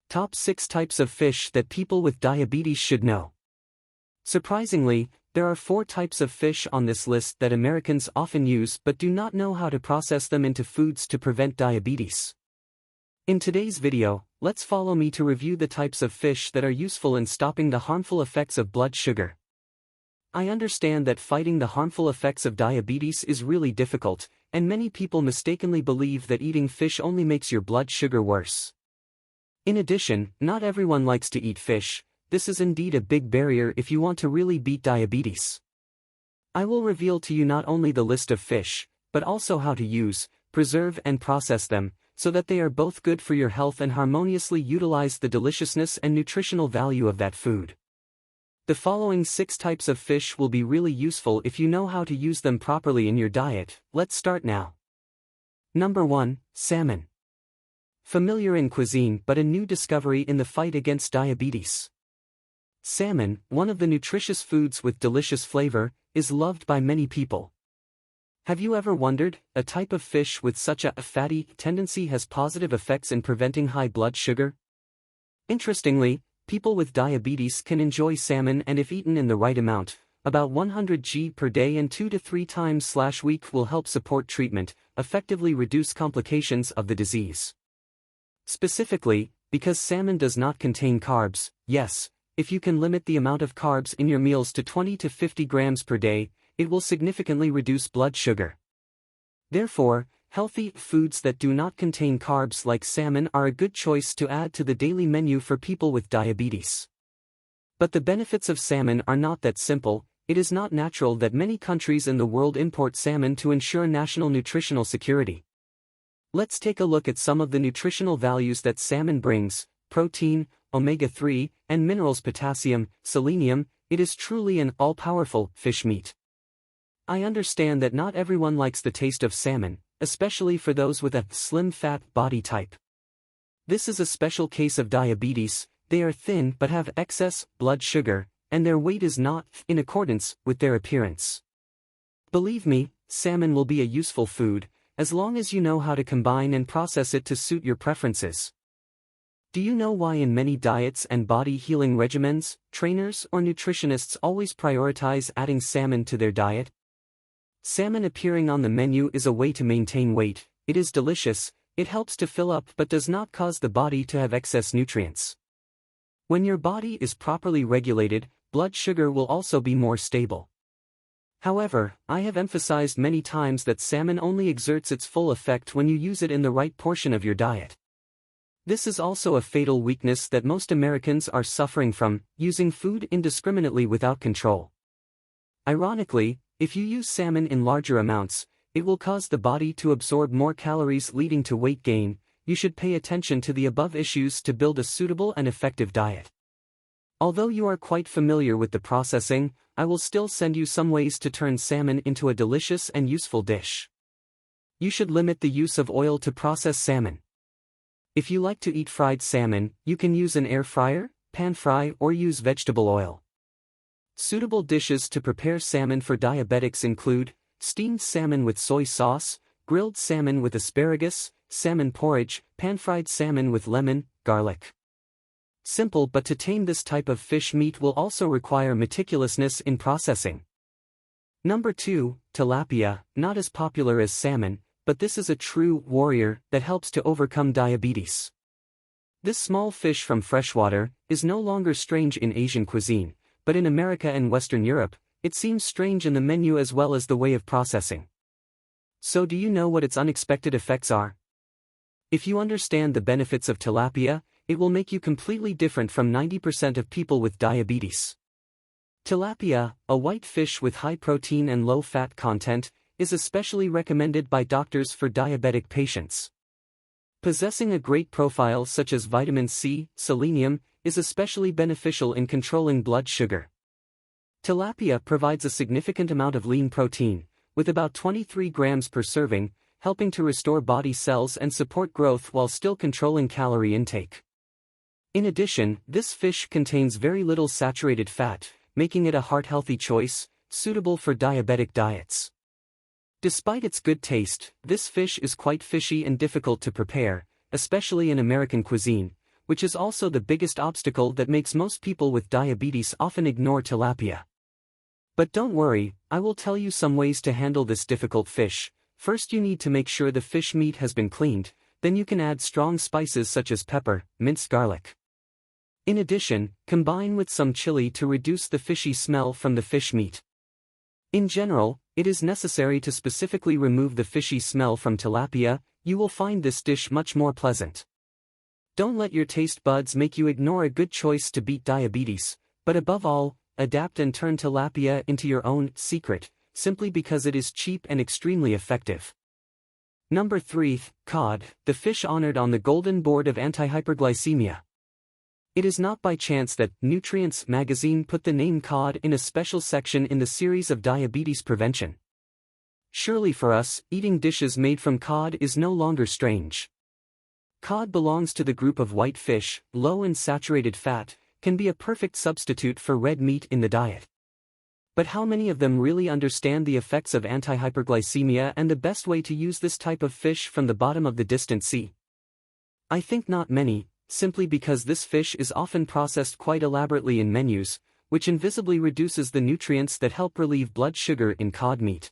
Top 6 types of fish that people with diabetes should know. Surprisingly, there are 4 types of fish on this list that Americans often use but do not know how to process them into foods to prevent diabetes. In today's video, let's follow me to review the types of fish that are useful in stopping the harmful effects of blood sugar. I understand that fighting the harmful effects of diabetes is really difficult, and many people mistakenly believe that eating fish only makes your blood sugar worse. In addition, not everyone likes to eat fish. This is indeed a big barrier if you want to really beat diabetes. I will reveal to you not only the list of fish, but also how to use, preserve and process them, so that they are both good for your health and harmoniously utilize the deliciousness and nutritional value of that food. The following 6 types of fish will be really useful if you know how to use them properly in your diet. Let's start now. Number 1, salmon. Familiar in cuisine but a new discovery in the fight against diabetes. Salmon, one of the nutritious foods with delicious flavor, is loved by many people. Have you ever wondered, a type of fish with such a fatty tendency has positive effects in preventing high blood sugar? Interestingly, people with diabetes can enjoy salmon, and if eaten in the right amount, about 100 g per day and 2 to 3 times/week will help support treatment, effectively reduce complications of the disease. Specifically, because salmon does not contain carbs, yes, if you can limit the amount of carbs in your meals to 20 to 50 grams per day, it will significantly reduce blood sugar. Therefore, healthy foods that do not contain carbs like salmon are a good choice to add to the daily menu for people with diabetes. But the benefits of salmon are not that simple. It is not natural that many countries in the world import salmon to ensure national nutritional security. Let's take a look at some of the nutritional values that salmon brings: protein, omega-3, and minerals potassium, selenium. It is truly an all-powerful fish meat. I understand that not everyone likes the taste of salmon, especially for those with a slim fat body type. This is a special case of diabetes. They are thin but have excess blood sugar, and their weight is not in accordance with their appearance. Believe me, salmon will be a useful food, as long as you know how to combine and process it to suit your preferences. Do you know why in many diets and body-healing regimens, trainers or nutritionists always prioritize adding salmon to their diet? Salmon appearing on the menu is a way to maintain weight. It is delicious, it helps to fill up but does not cause the body to have excess nutrients. When your body is properly regulated, blood sugar will also be more stable. However, I have emphasized many times that salmon only exerts its full effect when you use it in the right portion of your diet. This is also a fatal weakness that most Americans are suffering from, using food indiscriminately without control. Ironically, if you use salmon in larger amounts, it will cause the body to absorb more calories, leading to weight gain. You should pay attention to the above issues to build a suitable and effective diet. Although you are quite familiar with the processing, I will still send you some ways to turn salmon into a delicious and useful dish. You should limit the use of oil to process salmon. If you like to eat fried salmon, you can use an air fryer, pan fry, or use vegetable oil. Suitable dishes to prepare salmon for diabetics include steamed salmon with soy sauce, grilled salmon with asparagus, salmon porridge, pan-fried salmon with lemon, garlic. Simple, but to tame this type of fish meat will also require meticulousness in processing. Number 2, tilapia, not as popular as salmon, but this is a true warrior that helps to overcome diabetes. This small fish from freshwater is no longer strange in Asian cuisine, but in America and Western Europe, it seems strange in the menu as well as the way of processing. So do you know what its unexpected effects are? If you understand the benefits of tilapia, it will make you completely different from 90% of people with diabetes. Tilapia, a white fish with high protein and low fat content, is especially recommended by doctors for diabetic patients. Possessing a great profile such as vitamin C, selenium, is especially beneficial in controlling blood sugar. Tilapia provides a significant amount of lean protein, with about 23 grams per serving, helping to restore body cells and support growth while still controlling calorie intake. In addition, this fish contains very little saturated fat, making it a heart-healthy choice, suitable for diabetic diets. Despite its good taste, this fish is quite fishy and difficult to prepare, especially in American cuisine, which is also the biggest obstacle that makes most people with diabetes often ignore tilapia. But don't worry, I will tell you some ways to handle this difficult fish. First, you need to make sure the fish meat has been cleaned, then you can add strong spices such as pepper, minced garlic. In addition, combine with some chili to reduce the fishy smell from the fish meat. In general, it is necessary to specifically remove the fishy smell from tilapia. You will find this dish much more pleasant. Don't let your taste buds make you ignore a good choice to beat diabetes, but above all, adapt and turn tilapia into your own secret, simply because it is cheap and extremely effective. Number 3, cod, the fish honored on the golden board of anti-hyperglycemia. It is not by chance that Nutrients magazine put the name cod in a special section in the series of diabetes prevention. Surely for us, eating dishes made from cod is no longer strange. Cod belongs to the group of white fish, low in saturated fat, can be a perfect substitute for red meat in the diet. But how many of them really understand the effects of anti-hyperglycemia and the best way to use this type of fish from the bottom of the distant sea? I think not many, simply because this fish is often processed quite elaborately in menus, which invisibly reduces the nutrients that help relieve blood sugar in cod meat.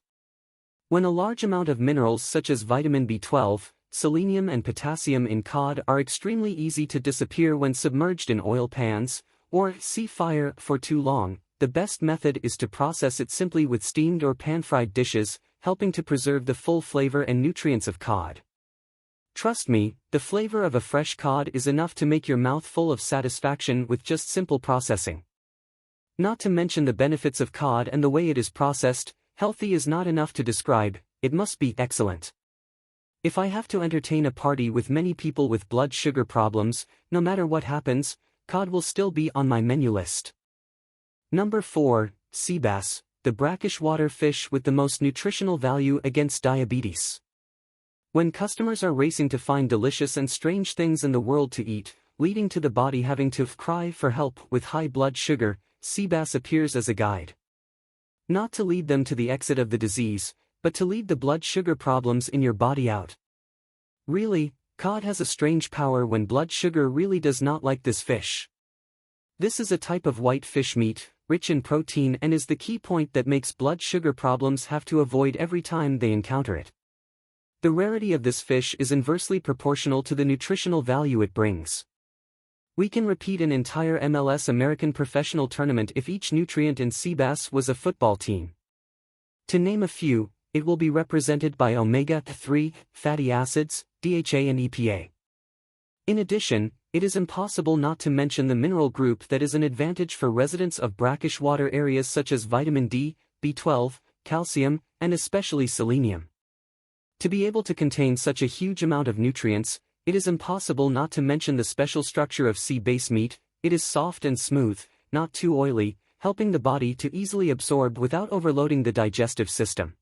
When a large amount of minerals such as vitamin B12, selenium and potassium in cod are extremely easy to disappear when submerged in oil pans, or see fire for too long, the best method is to process it simply with steamed or pan-fried dishes, helping to preserve the full flavor and nutrients of cod. Trust me, the flavor of a fresh cod is enough to make your mouth full of satisfaction with just simple processing. Not to mention the benefits of cod and the way it is processed. Healthy is not enough to describe, it must be excellent. If I have to entertain a party with many people with blood sugar problems, no matter what happens, cod will still be on my menu list. Number 4, sea bass, the brackish water fish with the most nutritional value against diabetes. When customers are racing to find delicious and strange things in the world to eat, leading to the body having to cry for help with high blood sugar, sea bass appears as a guide. Not to lead them to the exit of the disease, but to lead the blood sugar problems in your body out. Really, cod has a strange power when blood sugar really does not like this fish. This is a type of white fish meat, rich in protein, and is the key point that makes blood sugar problems have to avoid every time they encounter it. The rarity of this fish is inversely proportional to the nutritional value it brings. We can repeat an entire MLS American professional tournament if each nutrient in sea bass was a football team. To name a few, it will be represented by omega-3 fatty acids, DHA and EPA. In addition, it is impossible not to mention the mineral group that is an advantage for residents of brackish water areas such as vitamin D, B12, calcium, and especially selenium. To be able to contain such a huge amount of nutrients, it is impossible not to mention the special structure of sea bass meat. It is soft and smooth, not too oily, helping the body to easily absorb without overloading the digestive system.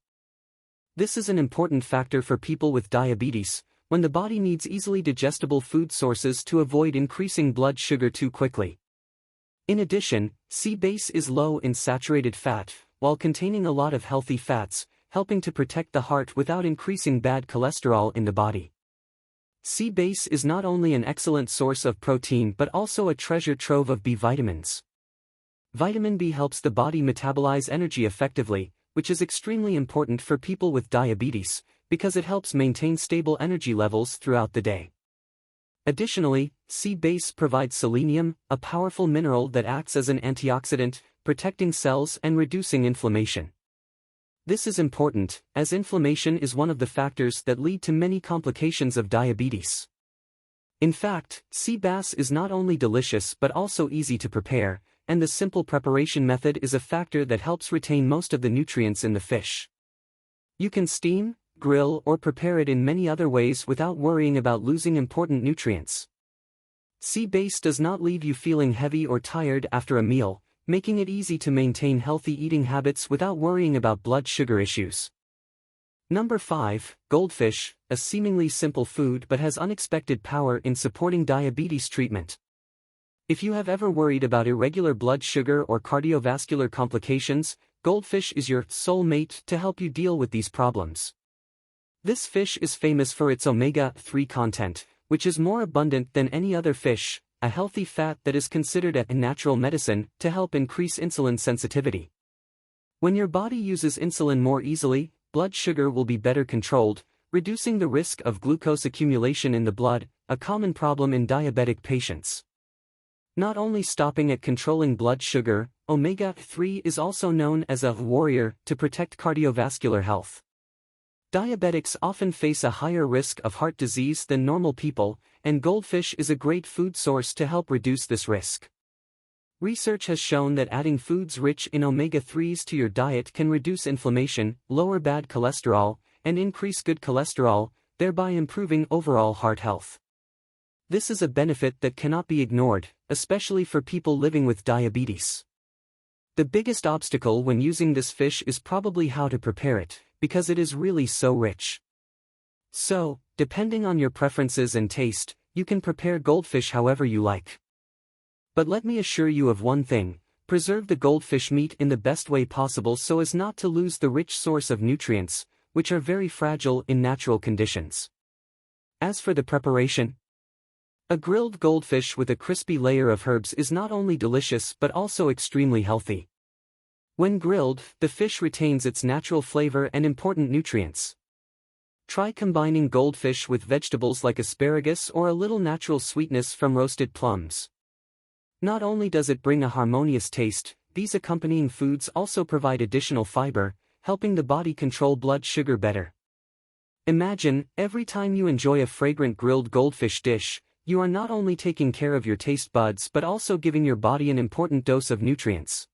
This is an important factor for people with diabetes, when the body needs easily digestible food sources to avoid increasing blood sugar too quickly. In addition, sea bass is low in saturated fat, while containing a lot of healthy fats, helping to protect the heart without increasing bad cholesterol in the body. Sea bass is not only an excellent source of protein but also a treasure trove of B vitamins. Vitamin B helps the body metabolize energy effectively, which is extremely important for people with diabetes, because it helps maintain stable energy levels throughout the day. Additionally, sea bass provides selenium, a powerful mineral that acts as an antioxidant, protecting cells and reducing inflammation. This is important, as inflammation is one of the factors that lead to many complications of diabetes. In fact, sea bass is not only delicious but also easy to prepare, and the simple preparation method is a factor that helps retain most of the nutrients in the fish. You can steam, grill, or prepare it in many other ways without worrying about losing important nutrients. Sea bass does not leave you feeling heavy or tired after a meal, making it easy to maintain healthy eating habits without worrying about blood sugar issues. Number 5, goldfish, a seemingly simple food but has unexpected power in supporting diabetes treatment. If you have ever worried about irregular blood sugar or cardiovascular complications, goldfish is your soulmate to help you deal with these problems. This fish is famous for its omega-3 content, which is more abundant than any other fish, a healthy fat that is considered a natural medicine to help increase insulin sensitivity. When your body uses insulin more easily, blood sugar will be better controlled, reducing the risk of glucose accumulation in the blood, a common problem in diabetic patients. Not only stopping at controlling blood sugar, omega-3 is also known as a warrior to protect cardiovascular health. Diabetics often face a higher risk of heart disease than normal people, and goldfish is a great food source to help reduce this risk. Research has shown that adding foods rich in omega-3s to your diet can reduce inflammation, lower bad cholesterol, and increase good cholesterol, thereby improving overall heart health. This is a benefit that cannot be ignored, especially for people living with diabetes. The biggest obstacle when using this fish is probably how to prepare it, because it is really so rich. So, depending on your preferences and taste, you can prepare goldfish however you like. But let me assure you of one thing: preserve the goldfish meat in the best way possible so as not to lose the rich source of nutrients, which are very fragile in natural conditions. As for the preparation, a grilled goldfish with a crispy layer of herbs is not only delicious but also extremely healthy. When grilled, the fish retains its natural flavor and important nutrients. Try combining goldfish with vegetables like asparagus or a little natural sweetness from roasted plums. Not only does it bring a harmonious taste, these accompanying foods also provide additional fiber, helping the body control blood sugar better. Imagine, every time you enjoy a fragrant grilled goldfish dish, you are not only taking care of your taste buds but also giving your body an important dose of nutrients.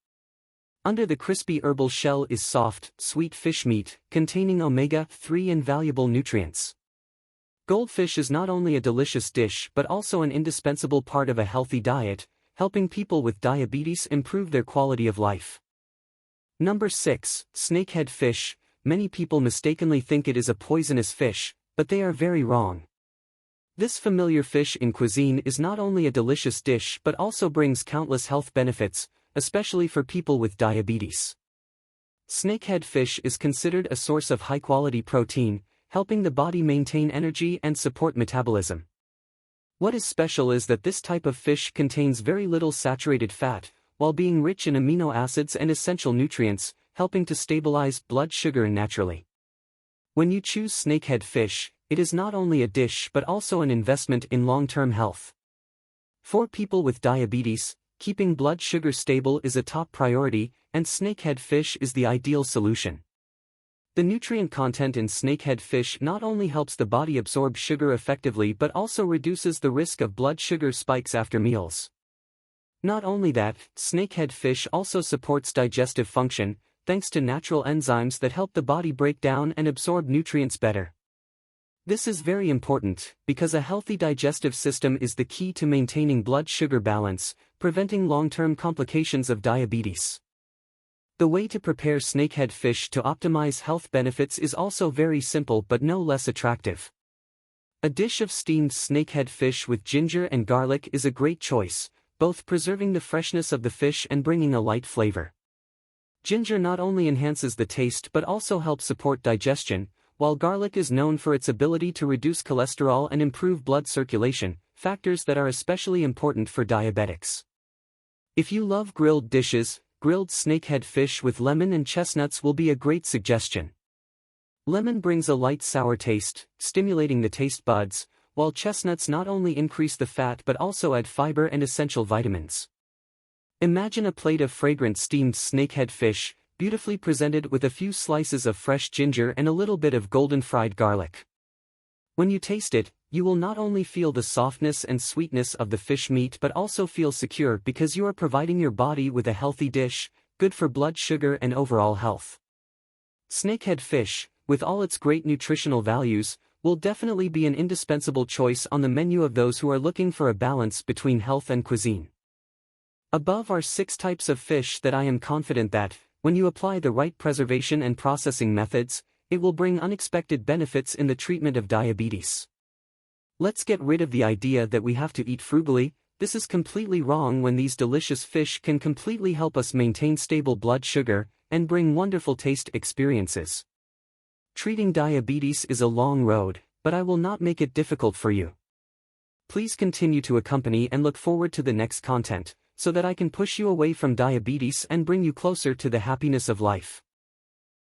Under the crispy herbal shell is soft, sweet fish meat, containing omega-3 and valuable nutrients. Goldfish is not only a delicious dish but also an indispensable part of a healthy diet, helping people with diabetes improve their quality of life. Number 6. Snakehead fish. Many people mistakenly think it is a poisonous fish, but they are very wrong. This familiar fish in cuisine is not only a delicious dish but also brings countless health benefits, especially for people with diabetes. Snakehead fish is considered a source of high-quality protein, helping the body maintain energy and support metabolism. What is special is that this type of fish contains very little saturated fat, while being rich in amino acids and essential nutrients, helping to stabilize blood sugar naturally. When you choose snakehead fish, it is not only a dish but also an investment in long-term health. For people with diabetes, keeping blood sugar stable is a top priority, and snakehead fish is the ideal solution. The nutrient content in snakehead fish not only helps the body absorb sugar effectively but also reduces the risk of blood sugar spikes after meals. Not only that, snakehead fish also supports digestive function, thanks to natural enzymes that help the body break down and absorb nutrients better. This is very important, because a healthy digestive system is the key to maintaining blood sugar balance, preventing long-term complications of diabetes. The way to prepare snakehead fish to optimize health benefits is also very simple but no less attractive. A dish of steamed snakehead fish with ginger and garlic is a great choice, both preserving the freshness of the fish and bringing a light flavor. Ginger not only enhances the taste but also helps support digestion, while garlic is known for its ability to reduce cholesterol and improve blood circulation, factors that are especially important for diabetics. If you love grilled dishes, grilled snakehead fish with lemon and chestnuts will be a great suggestion. Lemon brings a light sour taste, stimulating the taste buds, while chestnuts not only increase the fat but also add fiber and essential vitamins. Imagine a plate of fragrant steamed snakehead fish, beautifully presented with a few slices of fresh ginger and a little bit of golden fried garlic. When you taste it, you will not only feel the softness and sweetness of the fish meat but also feel secure because you are providing your body with a healthy dish, good for blood sugar and overall health. Snakehead fish, with all its great nutritional values, will definitely be an indispensable choice on the menu of those who are looking for a balance between health and cuisine. Above are 6 types of fish that I am confident that, when you apply the right preservation and processing methods, it will bring unexpected benefits in the treatment of diabetes. Let's get rid of the idea that we have to eat frugally. This is completely wrong when these delicious fish can completely help us maintain stable blood sugar and bring wonderful taste experiences. Treating diabetes is a long road, but I will not make it difficult for you. Please continue to accompany and look forward to the next content, so that I can push you away from diabetes and bring you closer to the happiness of life.